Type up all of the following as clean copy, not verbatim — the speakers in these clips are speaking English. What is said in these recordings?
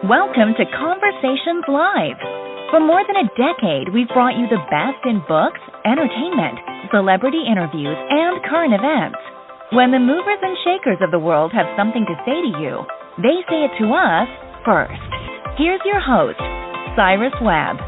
Welcome to Conversations Live. For more than a decade, we've brought you the best in books, entertainment, celebrity interviews, and current events. When the movers and shakers of the world have something to say to you, they say it to us first. Here's your host, Cyrus Webb.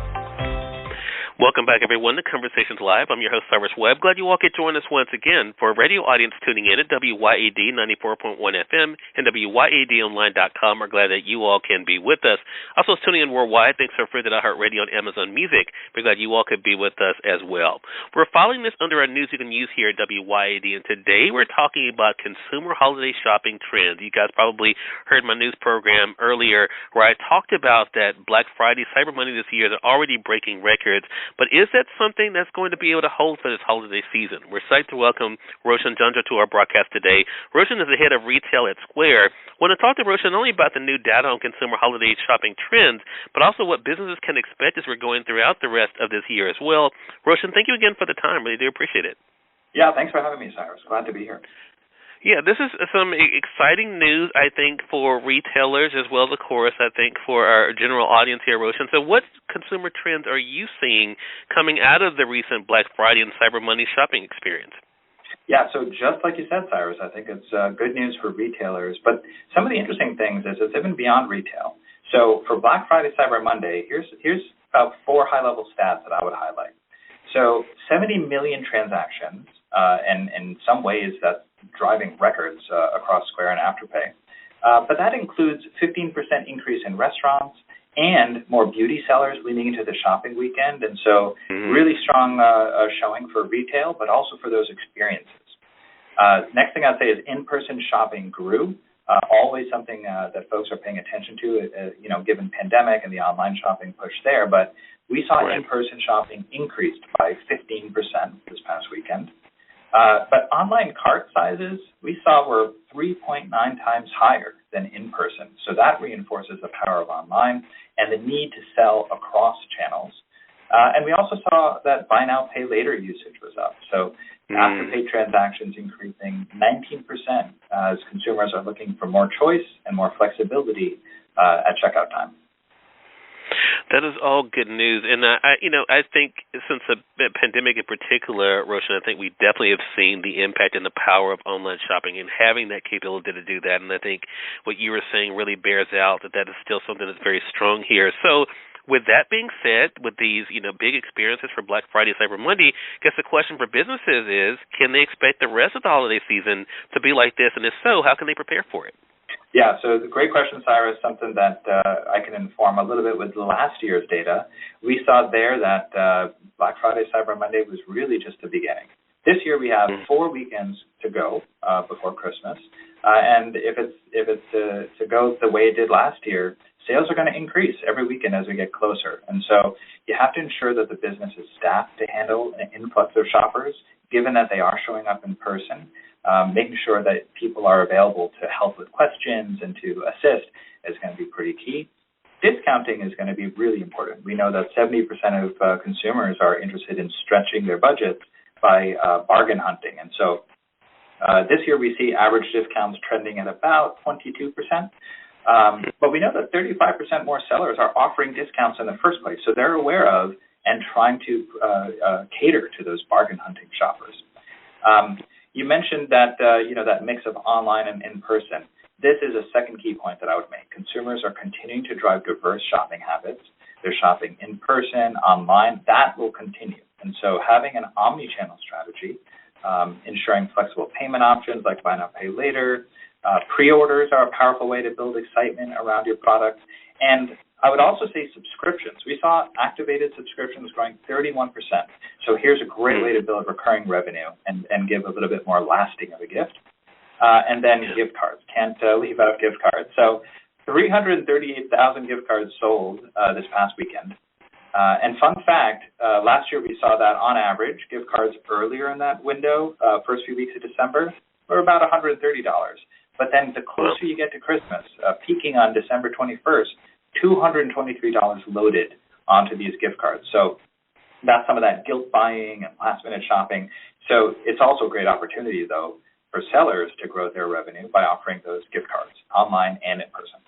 Welcome back, everyone, to Conversations Live. I'm your host, Cyrus Webb. Glad you all could join us once again. For a radio audience tuning in at WYAD 94.1 FM and WYADonline.com, we're glad that you all can be with us. Also, tuning in worldwide, thanks to our friends at iHeartRadio and Amazon Music. We're glad you all could be with us as well. We're following this under our news you can use here at WYAD, and today we're talking about consumer holiday shopping trends. You guys probably heard my news program earlier where I talked about that Black Friday, Cyber Monday this year is already breaking records. But is that something that's going to be able to hold for this holiday season? We're excited to welcome Roshan Jhunja to our broadcast today. Roshan is the head of retail at Square. I want to talk to Roshan not only about the new data on consumer holiday shopping trends, but also what businesses can expect as we're going throughout the rest of this year as well. Roshan, thank you again for the time. Really do appreciate it. Yeah, thanks for having me, Cyrus. Glad to be here. Yeah, this is some exciting news, I think, for retailers as well as, of course, I think, for our general audience here, Roshan. So what consumer trends are you seeing coming out of the recent Black Friday and Cyber Monday shopping experience? Yeah, so just like you said, Cyrus, I think it's good news for retailers. But some of the interesting things is it's even beyond retail. So for Black Friday, Cyber Monday, here's about 4 high-level stats that I would highlight. So 70 million transactions, and in some ways that's driving records across Square and Afterpay. But that includes 15% increase in restaurants and more beauty sellers leaning into the shopping weekend. And so really strong showing for retail, but also for those experiences. Next thing I'd say is in-person shopping grew. Always something that folks are paying attention to, given pandemic and the online shopping push there. But we saw in-person shopping increased by 15% this past weekend. But online cart sizes we saw were 3.9 times higher than in person. So that reinforces the power of online and the need to sell across channels. And we also saw that buy now, pay later usage was up. So Afterpay transactions increasing 19% as consumers are looking for more choice and more flexibility at checkout time. That is all good news, and I think since the pandemic in particular, Roshan, I think we definitely have seen the impact and the power of online shopping and having that capability to do that. And I think what you were saying really bears out that is still something that's very strong here. So, with that being said, with these big experiences for Black Friday, Cyber Monday, I guess the question for businesses is, can they expect the rest of the holiday season to be like this? And if so, how can they prepare for it? Yeah, so the great question, Cyrus, something that I can inform a little bit with last year's data. We saw there that Black Friday, Cyber Monday was really just the beginning. This year we have 4 weekends to go before Christmas, and if it's to go the way it did last year, sales are going to increase every weekend as we get closer. And so you have to ensure that the business is staffed to handle an influx of shoppers, given that they are showing up in person. Making sure that people are available to help with questions and to assist is going to be pretty key. Discounting is going to be really important. We know that 70% of consumers are interested in stretching their budgets by bargain hunting. And so this year we see average discounts trending at about 22%. But we know that 35% more sellers are offering discounts in the first place. So they're aware of and trying to cater to those bargain hunting shoppers. You mentioned that that mix of online and in-person. This is a second key point that I would make. Consumers are continuing to drive diverse shopping habits. They're shopping in person, online. That will continue. And so having an omni-channel strategy, ensuring flexible payment options like buy now, pay later, pre-orders are a powerful way to build excitement around your product. And I would also say subscriptions. We saw activated subscriptions growing 31%. So here's a great way to build recurring revenue and give a little bit more lasting of a gift. And then gift cards. Can't leave out gift cards. So 338,000 gift cards sold this past weekend. And fun fact, last year we saw that on average, gift cards earlier in that window, first few weeks of December, were about $130. But then the closer you get to Christmas, peaking on December 21st, $223 loaded onto these gift cards. So that's some of that guilt buying and last-minute shopping. So it's also a great opportunity, though, for sellers to grow their revenue by offering those gift cards online and in person.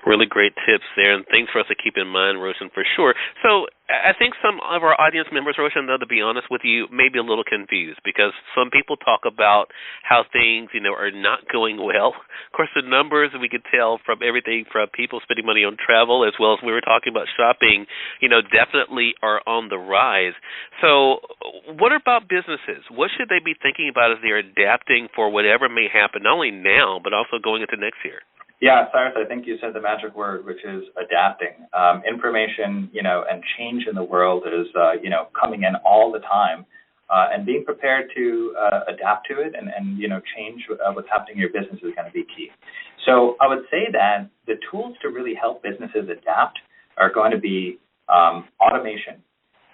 Really great tips there, and things for us to keep in mind, Roshan, for sure. So I think some of our audience members, Roshan, though, to be honest with you, may be a little confused because some people talk about how things, are not going well. Of course, the numbers we could tell from everything from people spending money on travel as well as we were talking about shopping, definitely are on the rise. So what about businesses? What should they be thinking about as they're adapting for whatever may happen, not only now, but also going into next year? Yeah, Cyrus, I think you said the magic word, which is adapting. Information, and change in the world is, coming in all the time, and being prepared to adapt to it and change what's happening in your business is going to be key. So I would say that the tools to really help businesses adapt are going to be automation,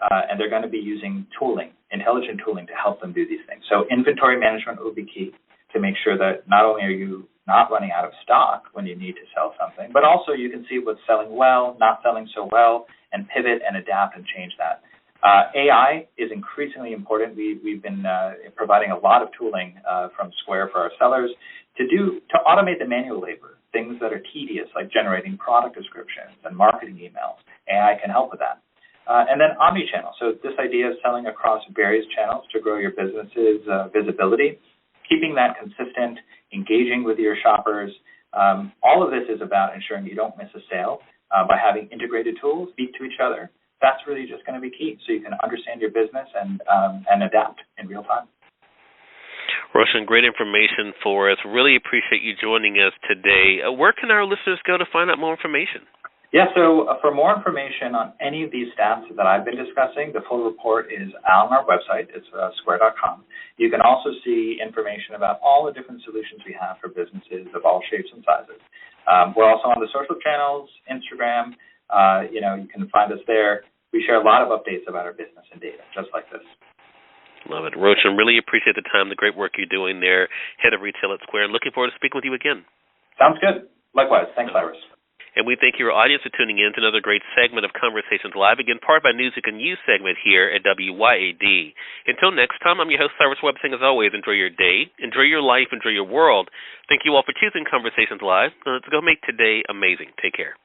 and they're going to be using tooling, intelligent tooling to help them do these things. So inventory management will be key to make sure that not only are you not running out of stock when you need to sell something, but also you can see what's selling well, not selling so well, and pivot and adapt and change that. AI is increasingly important. We've been providing a lot of tooling from Square for our sellers to automate the manual labor, things that are tedious, like generating product descriptions and marketing emails. AI can help with that. And then omnichannel. So this idea of selling across various channels to grow your business's visibility, keeping that consistent, engaging with your shoppers. All of this is about ensuring you don't miss a sale by having integrated tools speak to each other. That's really just going to be key, so you can understand your business and adapt in real time. Roshan, great information for us. Really appreciate you joining us today. Where can our listeners go to find out more information? Yeah, so for more information on any of these stats that I've been discussing, the full report is on our website. It's square.com. You can also see information about all the different solutions we have for businesses of all shapes and sizes. We're also on the social channels, Instagram. You can find us there. We share a lot of updates about our business and data, just like this. Love it. Roshan, really appreciate the time, the great work you're doing there, head of retail at Square, and looking forward to speaking with you again. Sounds good. Likewise. Thanks, Cyrus. And we thank your audience for tuning in to another great segment of Conversations Live, again, part of our News You Can Use segment here at WYAD. Until next time, I'm your host, Cyrus Webb, saying as always, enjoy your day, enjoy your life, enjoy your world. Thank you all for choosing Conversations Live. Let's go make today amazing. Take care.